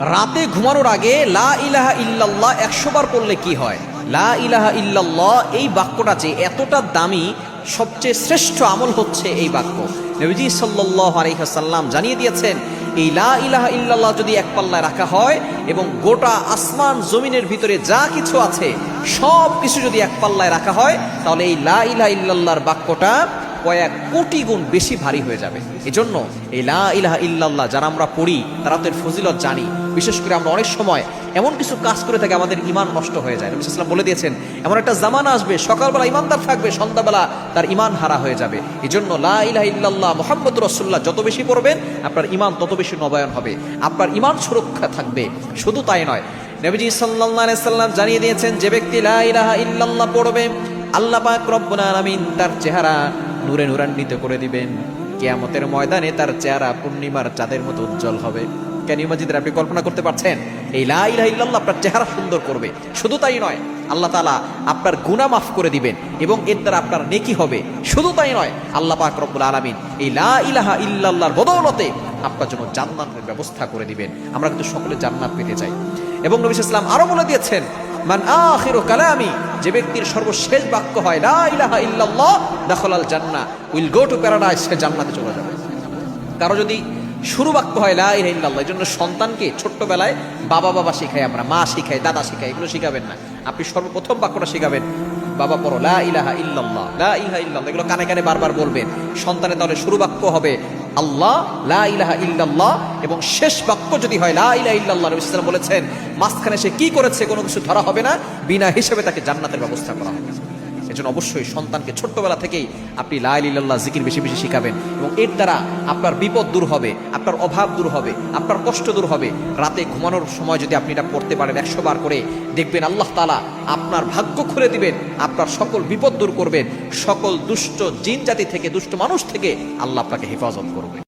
রাতে ঘুমানোর আগে লা ইলাহা ইল্লাল্লাহ 100 বার পড়লে কি হয়? লা ইলাহা ইল্লাল্লাহ এই বাক্যটা যে এতটা দামি, সবচেয়ে শ্রেষ্ঠ আমল হচ্ছে এই বাক্য। নবীজি সাল্লাল্লাহু আলাইহি ওয়াসাল্লাম জানিয়ে দিয়েছেন, এই লা ইলাহা ইল্লাল্লাহ যদি এক পাল্লায় রাখা হয় এবং গোটা আসমান জমিনের ভিতরে যা কিছু আছে সব কিছু যদি এক পাল্লায় রাখা হয়, তাহলে এই লা ইলাহা ইল্লাল্লাহর বাক্যটা কয়েক কোটি গুণ বেশি ভারী হয়ে যাবে। এজন্য এই লা ইলাহা ইল্লাল্লাহ যারা আমরা পড়ি তারা তো এর ফজিলত জানি। বিশেষ করে আমরা অনেক সময় এমন কিছু কাজ করে থাকি আমাদের ঈমান নষ্ট হয়ে যায়। নবী সাল্লাল্লাহু আলাইহি ওয়াসাল্লাম বলে দিয়েছেন, এমন একটা জামানা আসবে সকালবেলা ঈমানদার থাকবে, সন্ধ্যাবেলা তার ঈমান হারা হয়ে যাবে। এজন্য লা ইলাহা ইল্লাল্লাহ মুহাম্মাদুর রাসূলুল্লাহ যত বেশি পড়বেন আপনার ঈমান তত বেশি নবায়ন হবে, আপনার ঈমান সুরক্ষা থাকবে। শুধু তাই নয়, নবীজি সাল্লাল্লাহু আলাইহি ওয়াসাল্লাম জানিয়ে দিয়েছেন, যে ব্যক্তি লা ইলাহা ইল্লাল্লাহ পড়বে আল্লাহ পাক রব্বুল আলামিন তার চেহারা নূরে নূরান্বিত করে দিবেন। কিয়ামতের ময়দানে তার চেহারা পূর্ণিমার চাঁদের মতো উজ্জ্বল হবে। কেন ইমাজিদের আপনি কল্পনা করতে পারছেন? এই লা ইলাহা ইল্লাল্লাহ আপনার চেহারা সুন্দর করবে। শুধু তাই নয়, আল্লাহ তাআলা আপনার গুনাহ মাফ করে দিবেন এবং এর দ্বারা আপনার নেকি হবে। শুধু তাই নয়, আল্লাহ পাক রব্বুল আলামিন এই লা ইলাহা ইল্লাল্লাহর বদৌলতে আপনার জন্য জান্নাতের ব্যবস্থা করে দিবেন। আমরা কিন্তু সকলে জান্নাত পেতে চাই। এবং নবী সাল্লাল্লাহু আলাইহি ওয়াসাল্লাম আরো বলে দিয়েছেন, মান আখিরু কালামি, যে ব্যক্তির সর্বশেষ বাক্য হয় লা ইলাহা ইল্লাল্লাহ দাখালাল জান্নাহ, উইল গো টু প্যারাডাইস, সে জান্নাতে চলে যাবে। কারো যদি শুরু বাক্য হয় লা ইলাহা ইল্লাল্লাহ, এজন্য সন্তানকে ছোট্টবেলায় বাবা শিখাই, আমরা মা শিখাই, দাদা শিখাই, এগুলো শিখাবেন না। আপনি সর্বপ্রথম বাক্যটা শিখাবেন, বাবা পড়ো লা ইলাহা ইল্লাল্লাহ, লা ইলাহা ইল্লাল্লাহ, এগুলো কানে কানে বারবার বলবেন। সন্তানের তাহলে শুরু বাক্য হবে আল্লাহ, লা ইলাহা ইল্লাল্লাহ, এবং শেষ বাক্য যদি হয় লা ইলাহা ইল্লাল্লাহ, নবী সাল্লাল্লাহু আলাইহি ওয়াসাল্লাম বলেছেন মাঝখানে সে কি করেছে কোনো কিছু ধরা হবে না, বিনা হিসেবে তাকে জান্নাতের ব্যবস্থা করা হবে। এজন্য অবশ্যই সন্তানকে ছোট্টবেলা থেকেই আপনি লা ইলাহা ইল্লাল্লাহ জিকির বেশি বেশি শিখাবেন, এবং এর দ্বারা আপনার বিপদ দূর হবে, আপনার অভাব দূর হবে, আপনার কষ্ট দূর হবে। রাতে ঘুমানোর সময় যদি আপনি এটা পড়তে পারেন 100 বার করে, দেখবেন আল্লাহ তাআলা আপনার ভাগ্য খুলে দিবেন, আপনার সকল বিপদ দূর করবেন, সকল দুষ্ট জিন জাতি থেকে, দুষ্ট মানুষ থেকে আল্লাহ আপনাকে হেফাজত করবে।